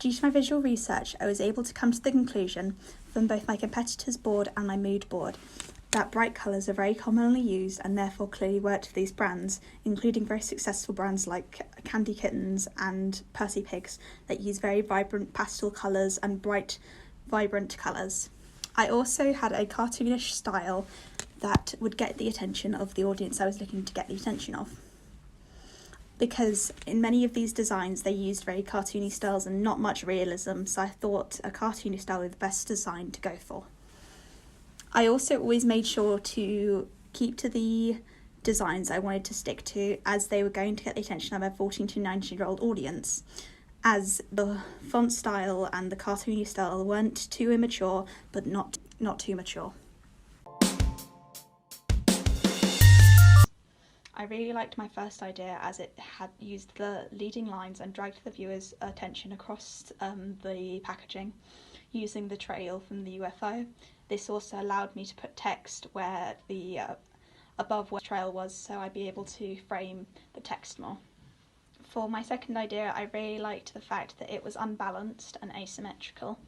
Due to my visual research, I was able to come to the conclusion from both my competitor's board and my mood board that bright colours are very commonly used and therefore clearly worked for these brands, including very successful brands like Candy Kittens and Percy Pigs that use very vibrant pastel colours and bright, vibrant colours. I also had a cartoonish style that would get the attention of the audience I was looking to get the attention of. Because in many of these designs they used very cartoony styles and not much realism, so I thought a cartoony style was the best design to go for. I also always made sure to keep to the designs I wanted to stick to, as they were going to get the attention of a 14 to 19-year-old audience, as the font style and the cartoony style weren't too immature but not too mature. I really liked my first idea as it had used the leading lines and dragged the viewer's attention across the packaging using the trail from the UFO. This also allowed me to put text where the above where the trail was, so I'd be able to frame the text more. For my second idea, I really liked the fact that it was unbalanced and asymmetrical,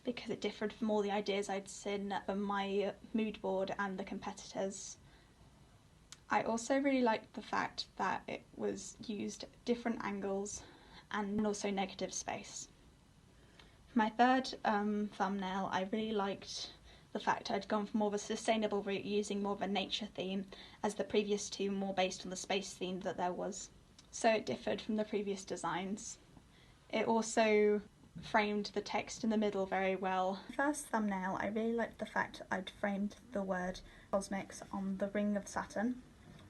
because it differed from all the ideas I'd seen from my mood board and the competitors. I also really liked the fact that it was used different angles and also negative space. For my third thumbnail, I really liked the fact I'd gone for more of a sustainable route using more of a nature theme, as the previous two were more based on the space theme that there was. So it differed from the previous designs. It also framed the text in the middle very well. First thumbnail, I really liked the fact I'd framed the word Cosmix on the ring of Saturn.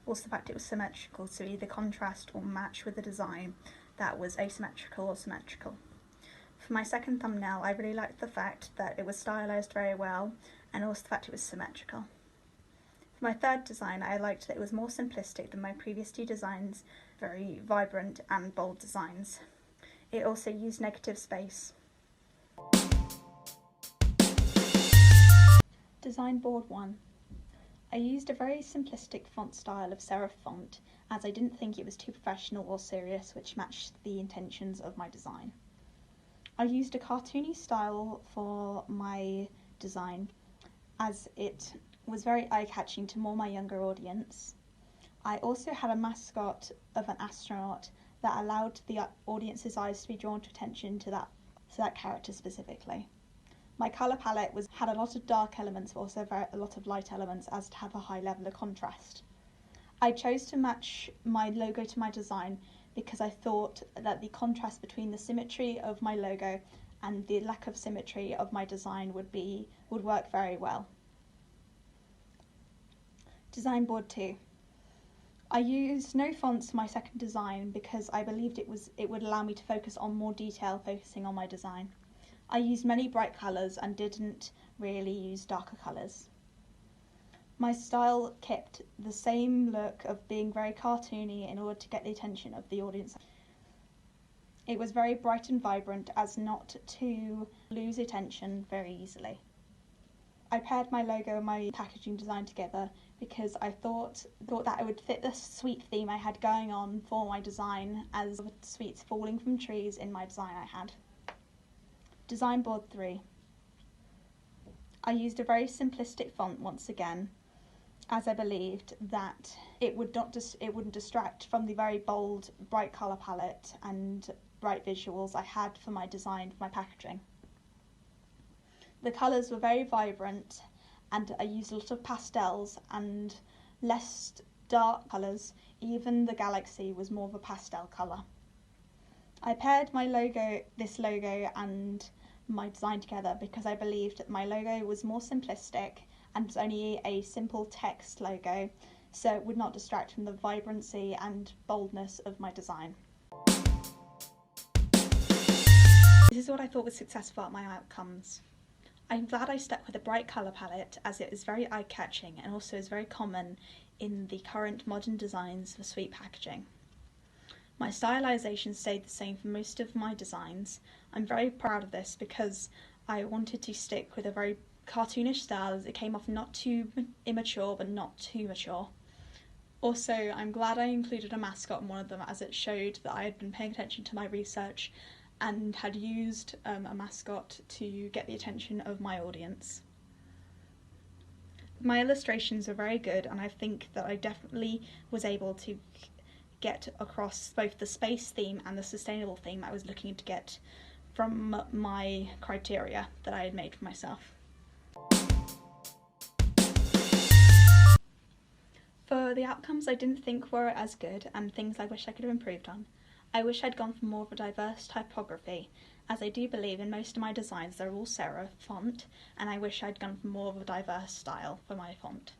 Also the fact it was symmetrical, to either contrast or match with the design that was asymmetrical or symmetrical. For my second thumbnail, I really liked the fact that it was stylised very well, and also the fact it was symmetrical. For my third design, I liked that it was more simplistic than my previous two designs, very vibrant and bold designs. It also used negative space. Design board 1. I used a very simplistic font style of serif font, as I didn't think it was too professional or serious, which matched the intentions of my design. I used a cartoony style for my design, as it was very eye-catching to more my younger audience. I also had a mascot of an astronaut that allowed the audience's eyes to be drawn to attention to that character specifically. My colour palette had a lot of dark elements, but also a lot of light elements, as to have a high level of contrast. I chose to match my logo to my design because I thought that the contrast between the symmetry of my logo and the lack of symmetry of my design would work very well. Design board 2. I used no fonts for my second design because I believed it would allow me to focus on more detail, focusing on my design. I used many bright colours and didn't really use darker colours. My style kept the same look of being very cartoony in order to get the attention of the audience. It was very bright and vibrant as not to lose attention very easily. I paired my logo and my packaging design together because I thought that it would fit the sweet theme I had going on for my design, as sweets falling from trees in my design I had. Design board 3. I used a very simplistic font once again, as I believed that it wouldn't distract from the very bold, bright colour palette and bright visuals I had for my design, for my packaging. The colours were very vibrant, and I used a lot of pastels and less dark colours. Even the galaxy was more of a pastel colour. I paired this logo and my design together because I believed that my logo was more simplistic and was only a simple text logo, so it would not distract from the vibrancy and boldness of my design. This is what I thought was successful about my outcomes. I'm glad I stuck with a bright colour palette, as it is very eye-catching and also is very common in the current modern designs for sweet packaging. My stylisation stayed the same for most of my designs. I'm very proud of this because I wanted to stick with a very cartoonish style, as it came off not too immature but not too mature. Also, I'm glad I included a mascot in one of them, as it showed that I had been paying attention to my research and had used a mascot to get the attention of my audience. My illustrations are very good, and I think that I definitely was able to get across both the space theme and the sustainable theme I was looking to get from my criteria that I had made for myself. For the outcomes I didn't think were as good and things I wish I could have improved on, I wish I'd gone for more of a diverse typography, as I do believe in most of my designs they're all serif font, and I wish I'd gone for more of a diverse style for my font.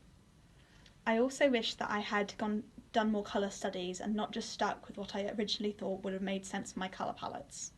I also wish that I had done more colour studies and not just stuck with what I originally thought would have made sense for my colour palettes.